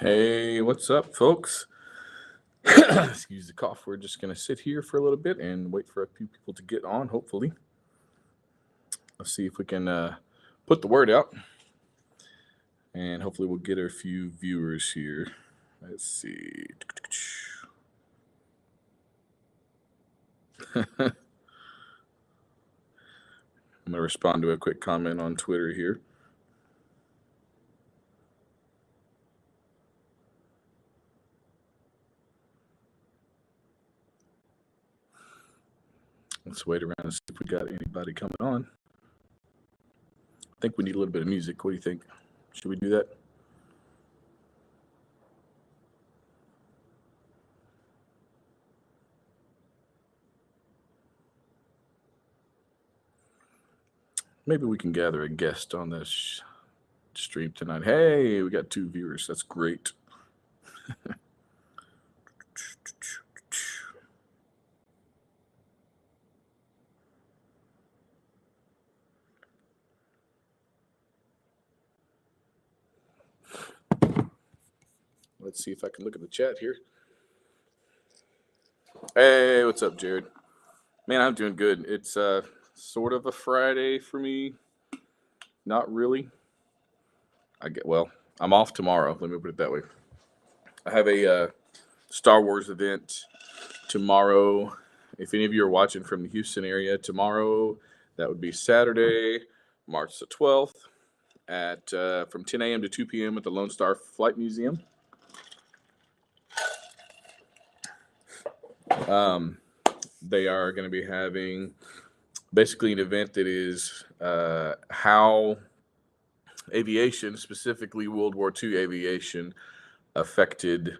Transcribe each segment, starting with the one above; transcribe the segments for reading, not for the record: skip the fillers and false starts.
Hey, what's up, folks? Excuse the cough. We're just going to sit here for a little bit and wait for a few people to get on, hopefully. Let's see if we can put the word out. And hopefully, we'll get a few viewers here. Let's see. I'm going to respond to a quick comment on Twitter here. Let's wait around and see if we got anybody coming on. I think we need a little bit of music. What do you think? Should we do that? Maybe we can gather a guest on this stream tonight. Hey, we got 2 viewers. That's great. Let's see if I can look at the chat here. Hey, what's up, Jared? Man, I'm doing good. It's sort of a Friday for me. Not really. I'm off tomorrow. Let me put it that way. I have a Star Wars event tomorrow. If any of you are watching from the Houston area tomorrow, that would be Saturday, March the 12th, at from 10 a.m. to 2 p.m. at the Lone Star Flight Museum. They are going to be having basically an event that is how aviation, specifically World War II aviation, affected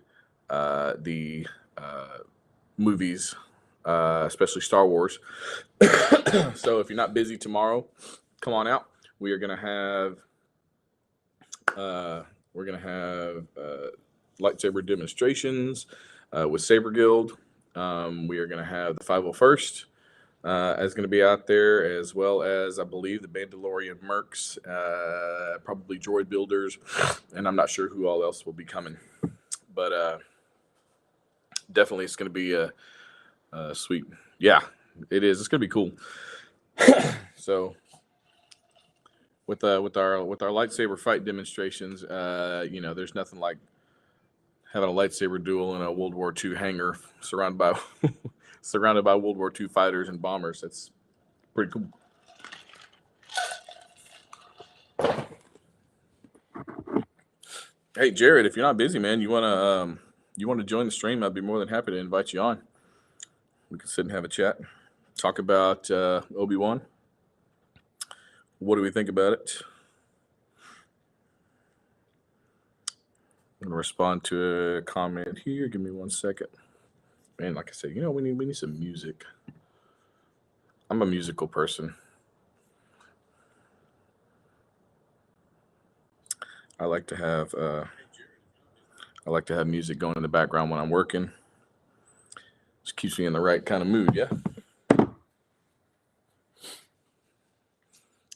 the movies, especially Star Wars. So if you're not busy tomorrow, come on out. We are going to have lightsaber demonstrations with Saber Guild. We are going to have the 501st is going to be out there, as well as I believe the Mandalorian Mercs, probably droid builders, and I'm not sure who all else will be coming. But definitely it's going to be a sweet. Yeah, it is. It's going to be cool. So with our lightsaber fight demonstrations, there's nothing like having a lightsaber duel in a World War II hangar surrounded by World War II fighters and bombers. That's pretty cool. Hey, Jared, if you're not busy, man, you wanna join the stream? I'd be more than happy to invite you on. We can sit and have a chat, talk about OBI-WAN. What do we think about it? I'm gonna respond to a comment here. Give me 1 second. Man, like I said, we need some music. I'm a musical person. I like to have music going in the background when I'm working. Just keeps me in the right kind of mood, yeah.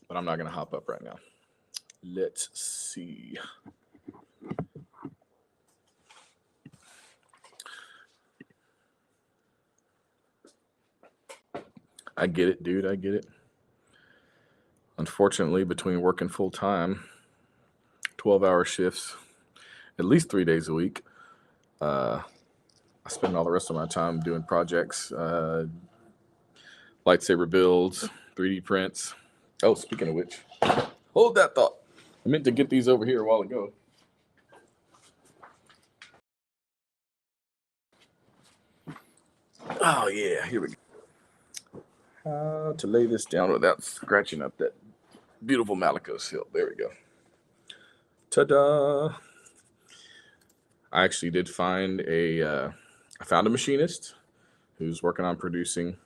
But I'm not gonna hop up right now. Let's see. I get it, dude. I get it. Unfortunately, between working full time, 12-hour shifts, at least 3 days a week, I spend all the rest of my time doing projects, lightsaber builds, 3D prints. Oh, speaking of which, hold that thought. I meant to get these over here a while ago. Oh, yeah. Here we go. How to lay this down without scratching up that beautiful Malacco hilt. There we go. Ta-da! I actually did find I found a machinist who's working on producing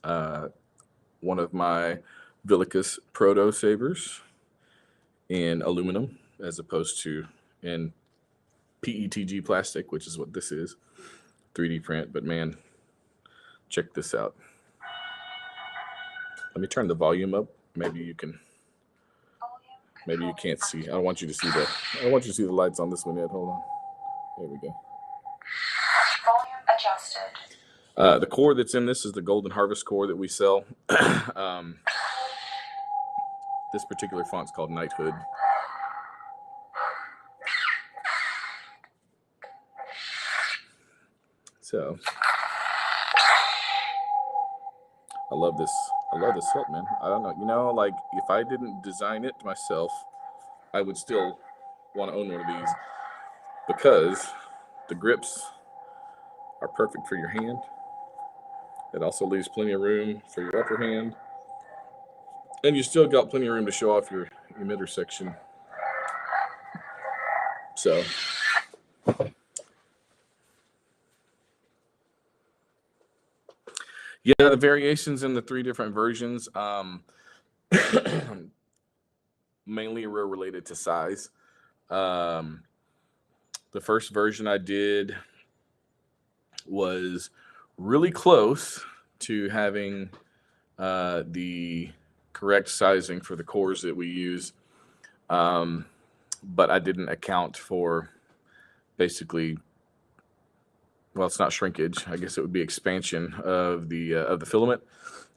one of my Villicus proto sabers in aluminum as opposed to in PETG plastic, which is what this is, 3D print. But man, check this out. Let me turn the volume up. Maybe you can Maybe you can't see. I don't want you to see the lights on this one yet. Hold on. There we go. Volume adjusted. The core that's in this is the Golden Harvest core that we sell. This particular font's called Knighthood. So I love this hilt, man. I don't know, like if I didn't design it myself, I would still want to own one of these because the grips are perfect for your hand. It also leaves plenty of room for your upper hand. And you still got plenty of room to show off your emitter section. So yeah, the variations in the 3 different versions, mainly were related to size. The first version I did was really close to having the correct sizing for the cores that we use, but I didn't account for basically, well, it's not shrinkage. I guess it would be expansion of the filament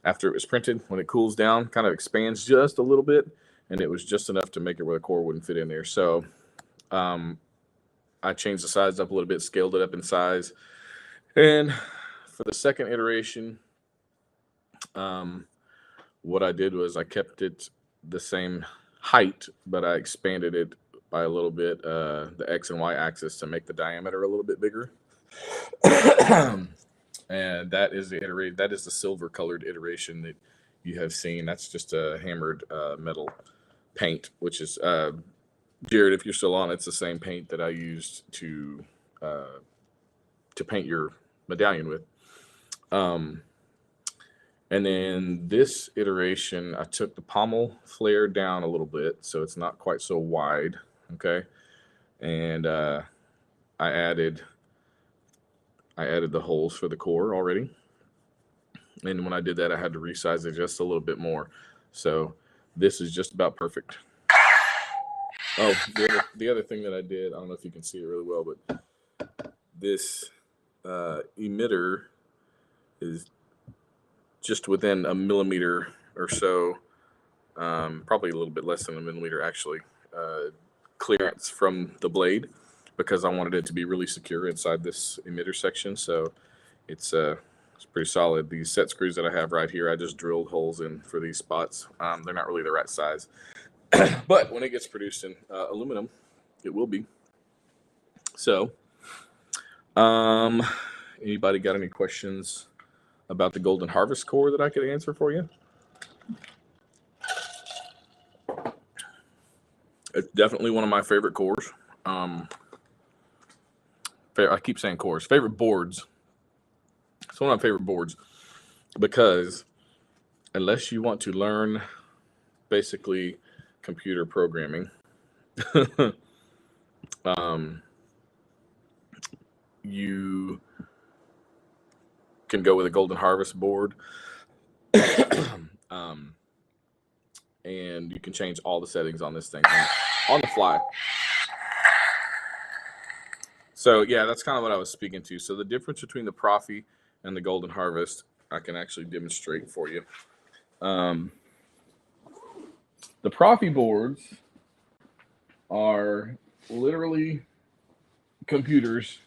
after it was printed. When it cools down, kind of expands just a little bit, and it was just enough to make it where the core wouldn't fit in there. So I changed the size up a little bit, scaled it up in size, and for the second iteration, what I did was I kept it the same height, but I expanded it by a little bit, the X and Y axis, to make the diameter a little bit bigger. And that is the silver colored iteration that you have seen. That's just a hammered metal paint, which is Jared, if you're still on, it's the same paint that I used to paint your medallion with. And then this iteration, I took the pommel flare down a little bit, so it's not quite so wide, okay? And I added the holes for the core already. And when I did that, I had to resize it just a little bit more. So this is just about perfect. Oh, the other thing that I did, I don't know if you can see it really well, but this emitter is just within a millimeter or so, probably a little bit less than a millimeter actually, clearance from the blade, because I wanted it to be really secure inside this emitter section. So it's pretty solid. These set screws that I have right here, I just drilled holes in for these spots. They're not really the right size, but when it gets produced in aluminum, it will be. So anybody got any questions about the Golden Harvest core that I could answer for you? It's definitely one of my favorite cores. I keep saying cores. Favorite boards. It's one of my favorite boards because unless you want to learn basically computer programming, you can go with a Golden Harvest board. And you can change all the settings on this thing on the fly. So yeah, that's kind of what I was speaking to. So the difference between the Prophy and the Golden Harvest, I can actually demonstrate for you. The Prophy boards are literally computers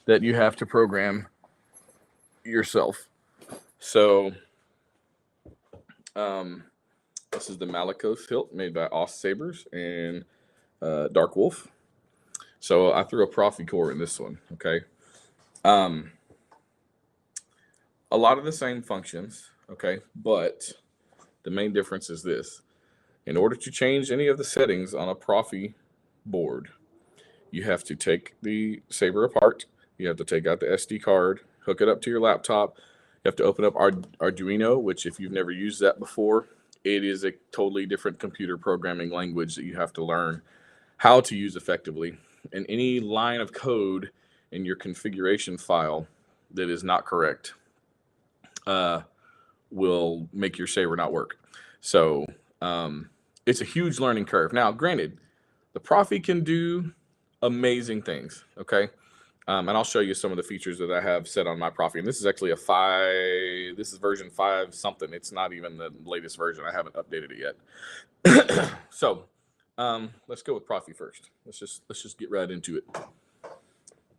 that you have to program yourself. So this is the Malacco Hilt made by Oss Sabers and Dark Wolf. So I threw a Prophy core in this one, okay? A lot of the same functions, okay? But the main difference is this. In order to change any of the settings on a Prophy board, you have to take the saber apart. You have to take out the SD card, hook it up to your laptop. You have to open up Arduino, which if you've never used that before, it is a totally different computer programming language that you have to learn how to use effectively. And any line of code in your configuration file that is not correct will make your saber not work. So it's a huge learning curve. Now, granted, the Prophy can do amazing things, okay? And I'll show you some of the features that I have set on my Prophy. And this is actually this is version 5 something. It's not even the latest version. I haven't updated it yet. So let's go with Prophy first. Let's just get right into it.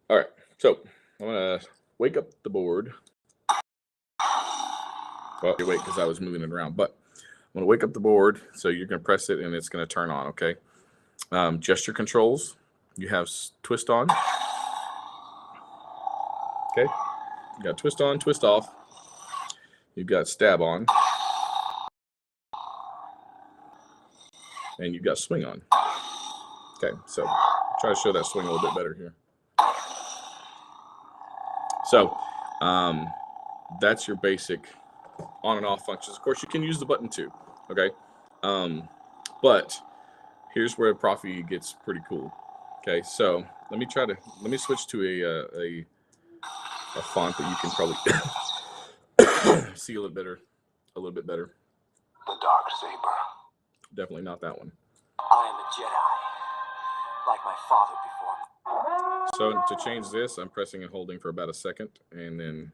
All right, so I'm gonna wake up the board. Well, wait, because I was moving it around, but I'm gonna wake up the board. So you're gonna press it and it's gonna turn on, okay? Gesture controls, you have twist on. Okay, you got twist on, twist off. You've got stab on. And you've got swing on. Okay, so try to show that swing a little bit better here. So that's your basic on and off functions. Of course, you can use the button too, okay? But here's where Prophy gets pretty cool. Okay, so let me switch to a font that you can probably see a little bit better. The dark saber. Definitely not that one. I am a Jedi, like my father before me. So to change this, I'm pressing and holding for about a second, and then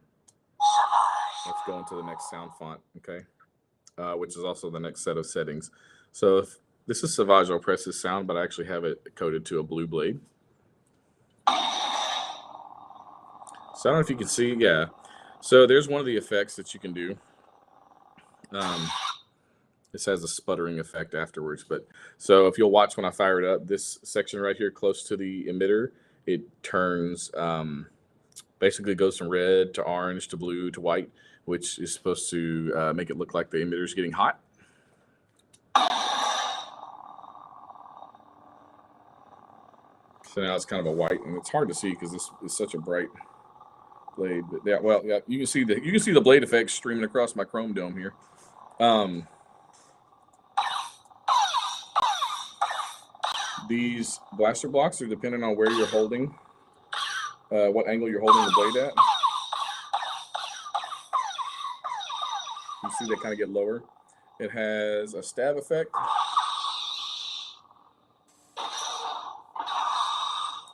let's go into the next sound font, okay? Which is also the next set of settings. So if this is Savage, I'll press this sound, but I actually have it coded to a blue blade. So I don't know if you can see, yeah. So there's one of the effects that you can do. This has a sputtering effect afterwards, but so if you'll watch when I fire it up, this section right here close to the emitter, it turns, basically goes from red to orange to blue to white, which is supposed to make it look like the emitter is getting hot. So now it's kind of a white, and it's hard to see because this is such a bright blade. But yeah, well, yeah, you can see the blade effect streaming across my chrome dome here. These blaster blocks are dependent on where you're holding, what angle you're holding the blade at. You see they kind of get lower. It has a stab effect.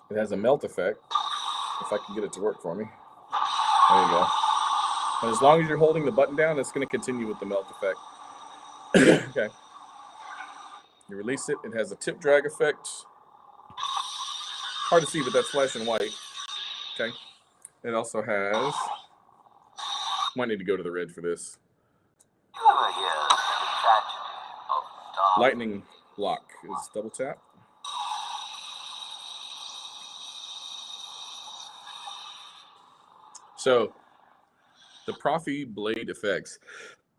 It has a melt effect. If I can get it to work for me. There you go. And as long as you're holding the button down, it's going to continue with the melt effect. Okay. You release it. It has a tip drag effect. Hard to see, but that's flashing white. Okay. It also has. Might need to go to the red for this. Lightning block is double tap. So the Prophy blade effects,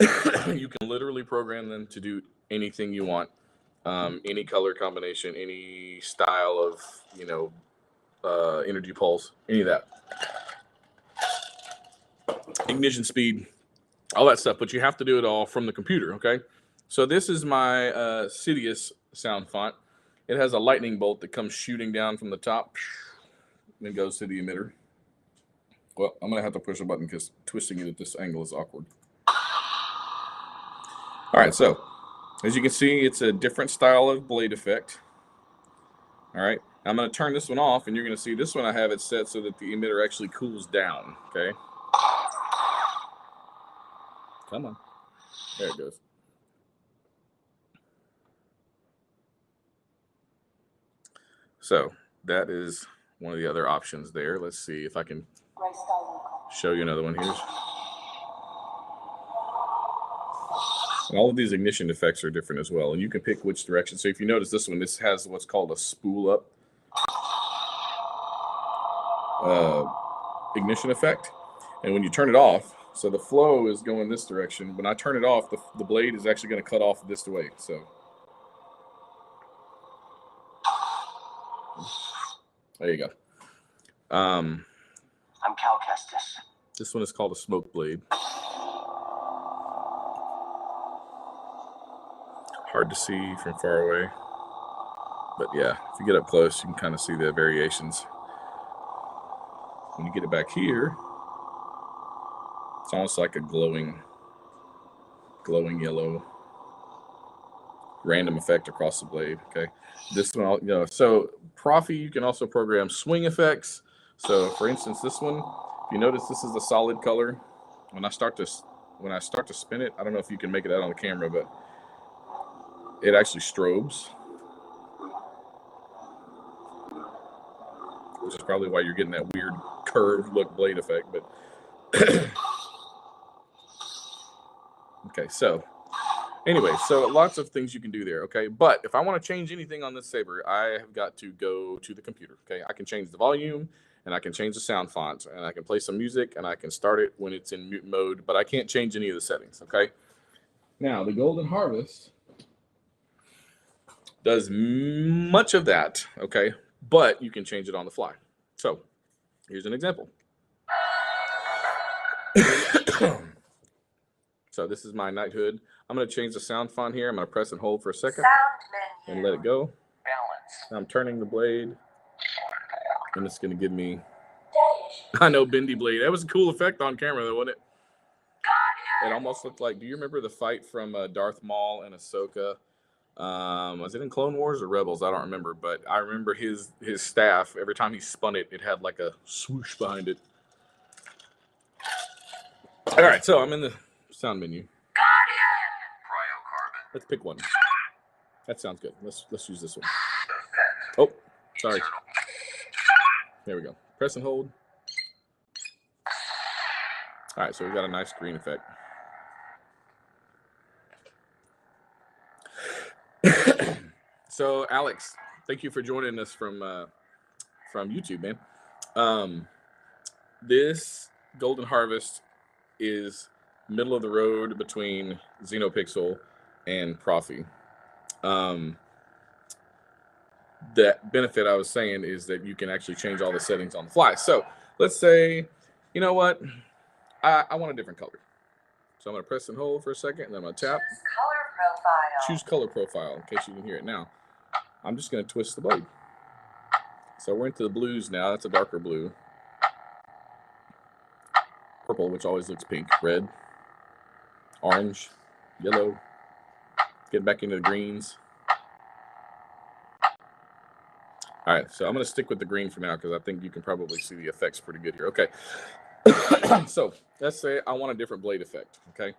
you can literally program them to do anything you want. Any color combination, any style of, energy pulse, any of that. Ignition speed, all that stuff, but you have to do it all from the computer, okay? So this is my Sidious sound font. It has a lightning bolt that comes shooting down from the top and goes to the emitter. Well, I'm going to have to push a button because twisting it at this angle is awkward. All right, so as you can see, it's a different style of blade effect. All right, I'm going to turn this one off, and you're going to see this one I have it set so that the emitter actually cools down, okay? Come on. There it goes. So that is one of the other options there. Let's see if I can show you another one here. And all of these ignition effects are different as well, and you can pick which direction. So if you notice this one, this has what's called a spool up ignition effect. And when you turn it off, so the flow is going this direction. When I turn it off, the blade is actually going to cut off this way. So there you go. I'm Cal Kestis. This one is called a smoke blade. Hard to see from far away. But yeah, if you get up close, you can kind of see the variations. When you get it back here, it's almost like a glowing yellow. random effect across the blade. Okay, this one, so Prophy, you can also program swing effects. So for instance, this one, if you notice, this is a solid color. When I start to spin it, I don't know if you can make it out on the camera, but it actually strobes, which is probably why you're getting that weird curved look blade effect. But okay, so anyway, so lots of things you can do there. Okay, but if I want to change anything on this saber, I have got to go to the computer. Okay, I can change the volume, and I can change the sound font, and I can play some music, and I can start it when it's in mute mode, but I can't change any of the settings. Okay, now the Golden Harvest does much of that. Okay, but you can change it on the fly. So here's an example. So this is my knighthood. I'm going to change the sound font here. I'm going to press and hold for a second and let it go. Balance. I'm turning the blade, and it's going to give me, I know, bendy blade. That was a cool effect on camera, though, wasn't it? It almost looked like, do you remember the fight from Darth Maul and Ahsoka? Was it in Clone Wars or Rebels? I don't remember, but I remember his staff, every time he spun it, it had like a swoosh behind it. All right, so I'm in the sound menu. Let's pick one. That sounds good. Let's use this one. Oh, sorry. There we go. Press and hold. All right, so we've got a nice green effect. So Alex, thank you for joining us from YouTube, man. This Golden Harvest is middle of the road between Xenopixel and Prophy. The benefit I was saying is that you can actually change all the settings on the fly. So let's say, you know what, I want a different color. So I'm going to press and hold for a second, and then I'm going to tap. Choose color profile, in case you can hear it now. I'm just going to twist the blade. So we're into the blues now. That's a darker blue. Purple, which always looks pink. Red. Orange. Yellow. Get back into the greens. All right, so I'm going to stick with the green for now because I think you can probably see the effects pretty good here. Okay. So let's say I want a different blade effect, okay?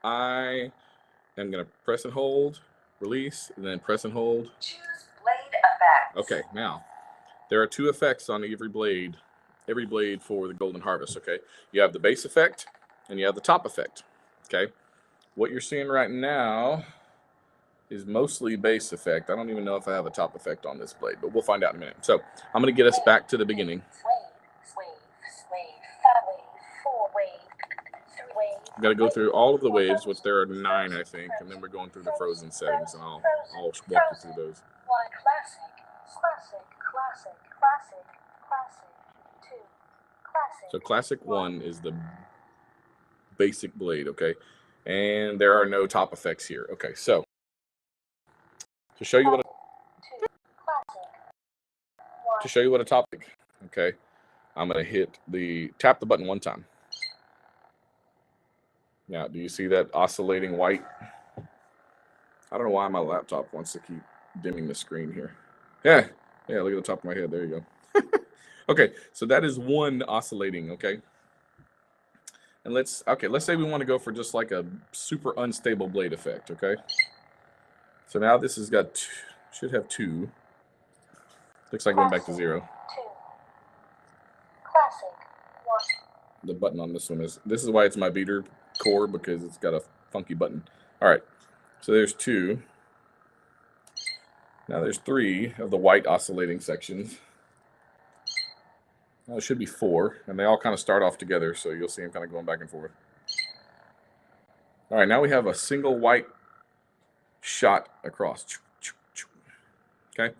I am going to press and hold, release, and then press and hold. Choose blade effects. Okay, now there are two effects on every blade for the Golden Harvest, okay? You have the base effect and you have the top effect, okay? What you're seeing right now is mostly base effect. I don't even know if I have a top effect on this blade, but we'll find out in a minute. So I'm going to get us back to the beginning. I've got to go through all of the waves, which there are 9, I think, and then we're going through the frozen settings, and I'll walk you through those. So classic 1 is the basic blade, okay? And there are no top effects here. Okay, so to show you what a topic, okay, I'm going to tap the button one time. Now, do you see that oscillating white? I don't know why my laptop wants to keep dimming the screen here. Yeah, look at the top of my head. There you go. Okay, so that is one oscillating, okay? And let's say we want to go for just like a super unstable blade effect, okay? So now this has got, should have 2. Looks like going back to 0. The button on this one this is why it's my beater core, because it's got a funky button. All right, so there's 2. Now there's 3 of the white oscillating sections. Now it should be 4, and they all kind of start off together, so you'll see them kind of going back and forth. All right, now we have a single white shot across. Okay,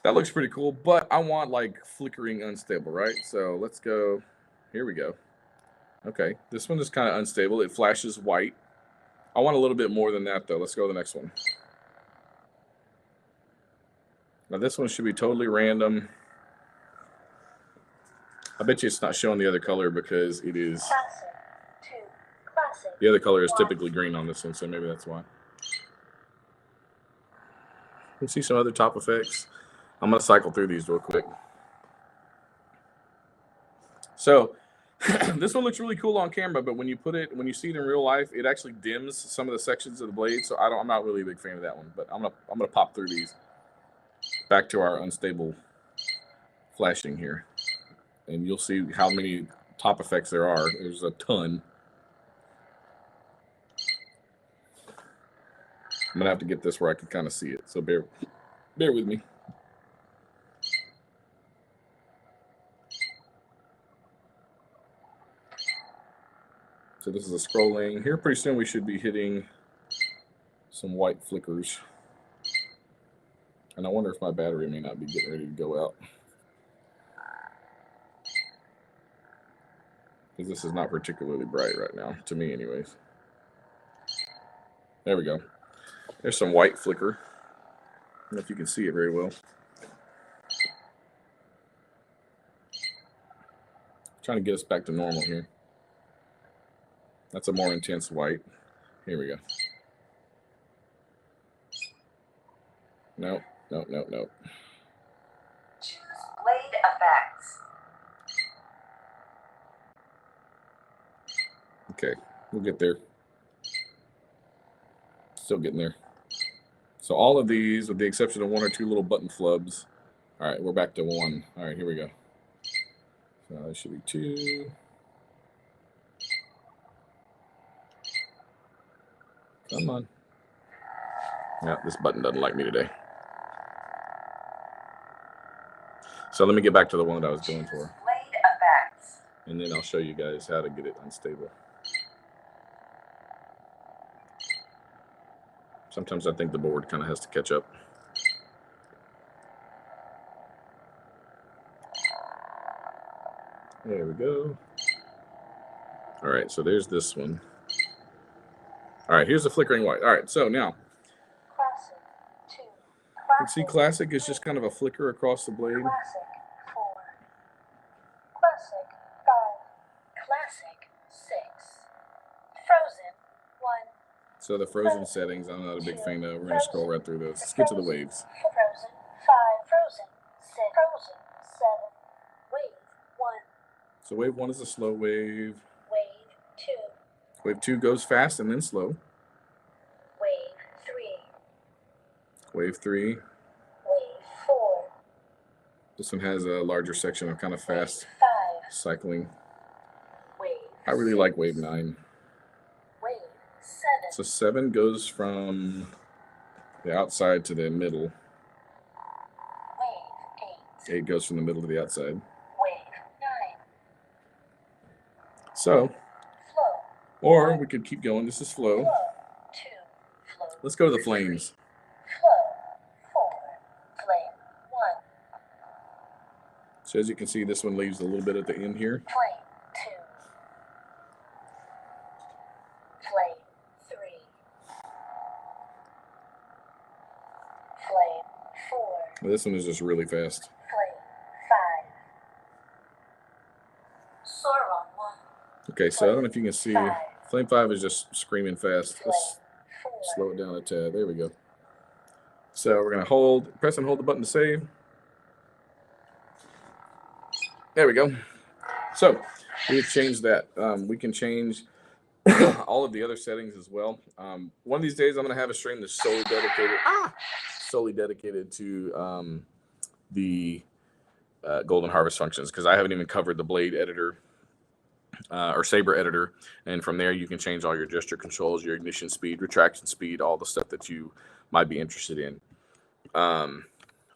that looks pretty cool, but I want like flickering unstable, right? So let's go. Here we go. Okay, this one is kind of unstable. It flashes white. I want a little bit more than that, though. Let's go to the next one. Now, this one should be totally random. I bet you it's not showing the other color because it is. The other color is typically green on this one, so maybe that's why. You see some other top effects. I'm going to cycle through these real quick. So this one looks really cool on camera, but when you see it in real life, it actually dims some of the sections of the blade. So I'm not really a big fan of that one, but I'm gonna pop through these. Back to our unstable flashing here, and you'll see how many top effects there are. There's a ton. I'm gonna have to get this where I can kind of see it. So bear with me. So this is a scrolling. Here pretty soon we should be hitting some white flickers. And I wonder if my battery may not be getting ready to go out. Because this is not particularly bright right now, to me anyways. There we go. There's some white flicker. I don't know if you can see it very well. Trying to get us back to normal here. That's a more intense white. Here we go. Nope. Choose blade effects. Okay, we'll get there. Still getting there. So all of these, with the exception of one or two little button flubs. All right, we're back to 1. All right, here we go. So that should be 2. Come on. Yeah, this button doesn't like me today. So let me get back to the one that I was going for. Blade effects. And then I'll show you guys how to get it unstable. Sometimes I think the board kind of has to catch up. There we go. All right, so there's this one. All right, here's the flickering white. All right, so now. Classic 2. You can see classic is just kind of a flicker across the blade. Classic 4. Classic 5. Classic 6. Frozen 1. So the frozen settings, I'm not a big fan of. We're going to scroll right through those. Let's get to the waves. Frozen 5. Frozen 6. Frozen 7. Wave 1. So wave 1 is a slow wave. Wave 2. Wave 2 goes fast and then slow. Wave 3. Wave 3. Wave 4. This one has a larger section of kind of fast 5. cycling. Wave I really like wave 9. Wave 7. So 7 goes from the outside to the middle. Wave 8. 8 goes from the middle to the outside. Wave 9. So, Flow. or we could keep going. This is flow. Flow 2. Flow. Let's go to the flames. Flow 4. Flame 1. So as you can see, this one leaves a little bit at the end here. Flame 2. Flame 3. Flame 4. Well, this one is just really fast. Flame 5. Sauron 1. Okay, so I don't know if you can see. Flame 5 is just screaming fast. Let's Flame 4. slow it down a tad. There we go. So we're going to press and hold the button to save. There we go. So we've changed that. We can change all of the other settings as well. One of these days, I'm going to have a stream that's solely dedicated to the Golden Harvest functions, because I haven't even covered the blade editor or saber editor. And from there, you can change all your gesture controls, your ignition speed, retraction speed, all the stuff that you might be interested in. I'm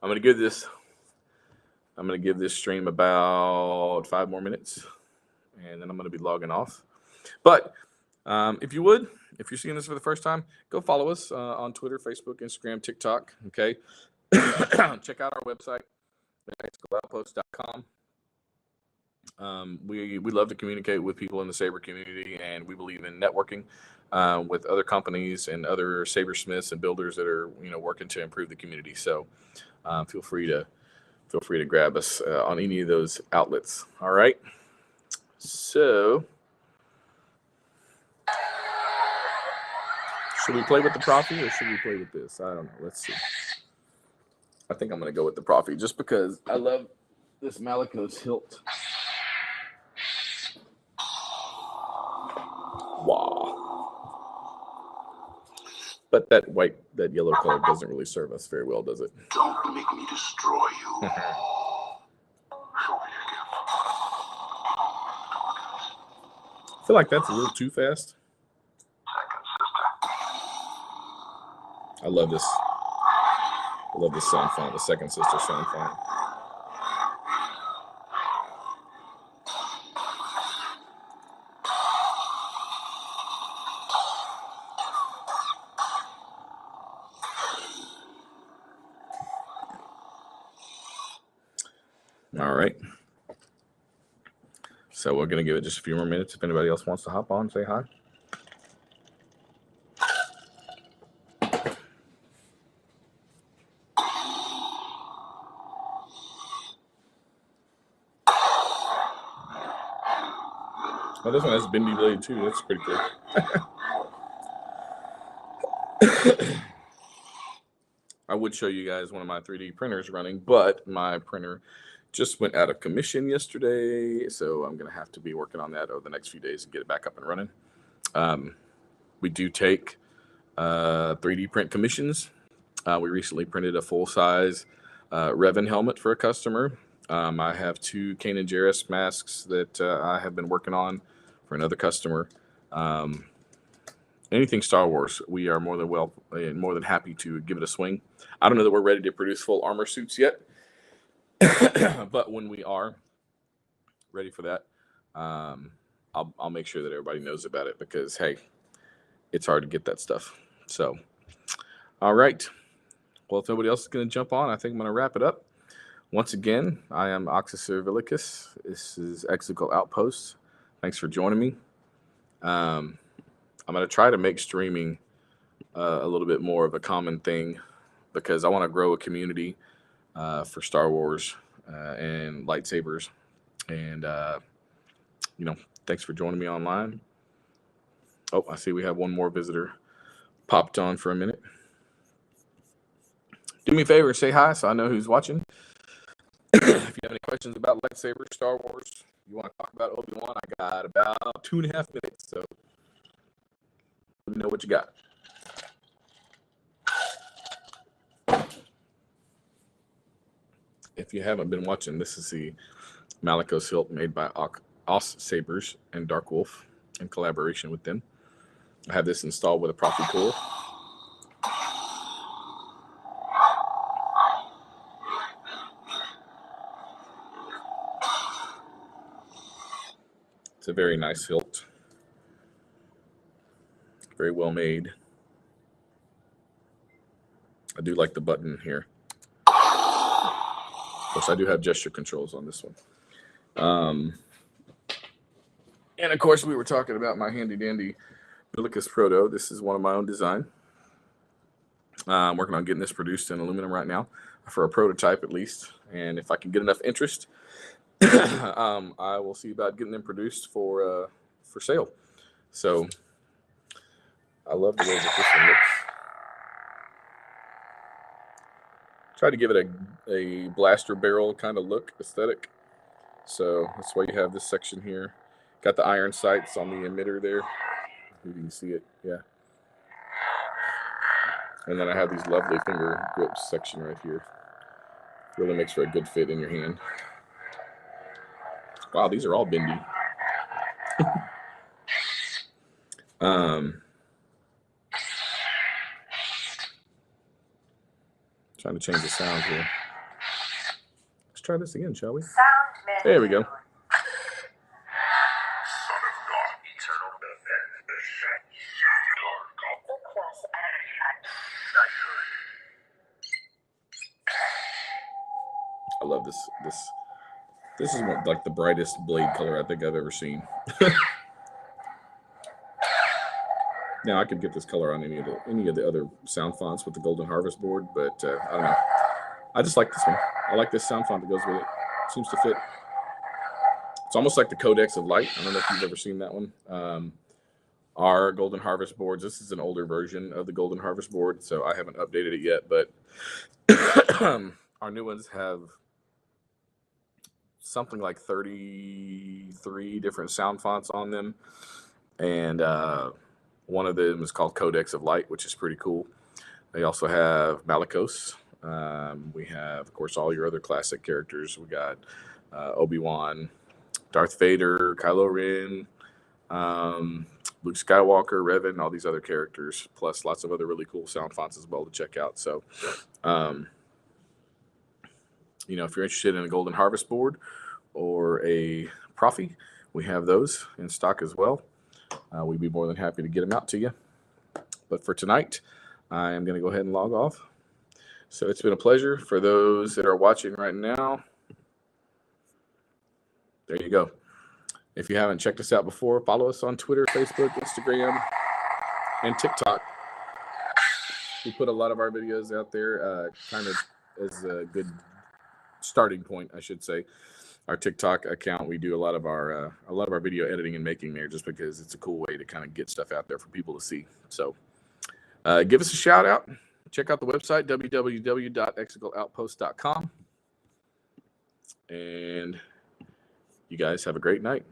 going to give this stream about 5 more minutes, and then I'm going to be logging off. But if you're seeing this for the first time, go follow us on Twitter, Facebook, Instagram, TikTok. Okay, check out our website, outpost.com. We love to communicate with people in the saber community, and we believe in networking with other companies and other sabersmiths and builders that are working to improve the community. So feel free to grab us on any of those outlets. All right. So should we play with the Prophy or should we play with this? I don't know. Let's see. I think I'm going to go with the Prophy just because I love this Malacco's hilt. Wow. But that yellow color doesn't really serve us very well, does it? Don't make me destroy you. Show me your gift. I feel like that's a little too fast. Second sister. I love this. I love this sound font, the second sister sound font. All right. So we're going to give it just a few more minutes. If anybody else wants to hop on, say hi. Oh, this one has bendy blade too. That's pretty cool. I would show you guys one of my 3D printers running, but my printer just went out of commission yesterday, so I'm going to have to be working on that over the next few days and get it back up and running. We do take 3D print commissions. We recently printed a full-size Revan helmet for a customer. I have 2 Kanan Jarrus masks that I have been working on for another customer. Anything Star Wars, we are more than happy to give it a swing. I don't know that we're ready to produce full armor suits yet, but when we are ready for that, I'll make sure that everybody knows about it because, hey, it's hard to get that stuff. So, all right. Well, if nobody else is going to jump on, I think I'm going to wrap it up. Once again, I am Oxycer Villicus. This is Exical Outpost. Thanks for joining me. I'm going to try to make streaming a little bit more of a common thing because I want to grow a community for Star Wars and lightsabers. And, thanks for joining me online. Oh, I see we have one more visitor popped on for a minute. Do me a favor, say hi so I know who's watching. If you have any questions about lightsabers, Star Wars, you want to talk about OBI-WAN, I got about 2.5 minutes, so let me know what you got. If you haven't been watching, this is the Malacco's hilt made by Os Sabers and Dark Wolf in collaboration with them. I have this installed with a Prophy core. It's a very nice hilt. Very well made. I do like the button here. Of course, I do have gesture controls on this one. And of course, we were talking about my handy dandy Villicus Proto. This is one of my own design. I'm working on getting this produced in aluminum right now for a prototype at least. And if I can get enough interest, I will see about getting them produced for sale. So I love the way that this one looks. Try to give it a blaster barrel kind of look aesthetic. So that's why you have this section here. Got the iron sights on the emitter there. You can see it, yeah. And then I have these lovely finger grips section right here. Really makes for a good fit in your hand. Wow, these are all bendy. Trying to change the sound here. Let's try this again, shall we? There we go. I love this. This is like the brightest blade color I think I've ever seen. Now I could get this color on any of the other sound fonts with the Golden Harvest board, but I don't know. I just like this one. I like this sound font that goes with it. Seems to fit. It's almost like the Codex of Light. I don't know if you've ever seen that one. Our Golden Harvest boards. This is an older version of the Golden Harvest board, so I haven't updated it yet. But Our new ones have something like 33 different sound fonts on them. And one of them is called Codex of Light, which is pretty cool. They also have Malacos. We have, of course, all your other classic characters. We got OBI-WAN, Darth Vader, Kylo Ren, Luke Skywalker, Revan, all these other characters, plus lots of other really cool sound fonts as well to check out. So, you know, if you're interested in a Golden Harvest board or a Prophy, we have those in stock as well. We'd be more than happy to get them out to you. But for tonight, I am going to go ahead and log off. So it's been a pleasure. For those that are watching right now, there you go. If you haven't checked us out before, follow us on Twitter, Facebook, Instagram, and TikTok. We put a lot of our videos out there kind of as a good starting point, I should say. Our TikTok account, we do a lot of our video editing and making there just because it's a cool way to kind of get stuff out there for people to see. So give us a shout out. Check out the website, www.exegoloutpost.com. And you guys have a great night.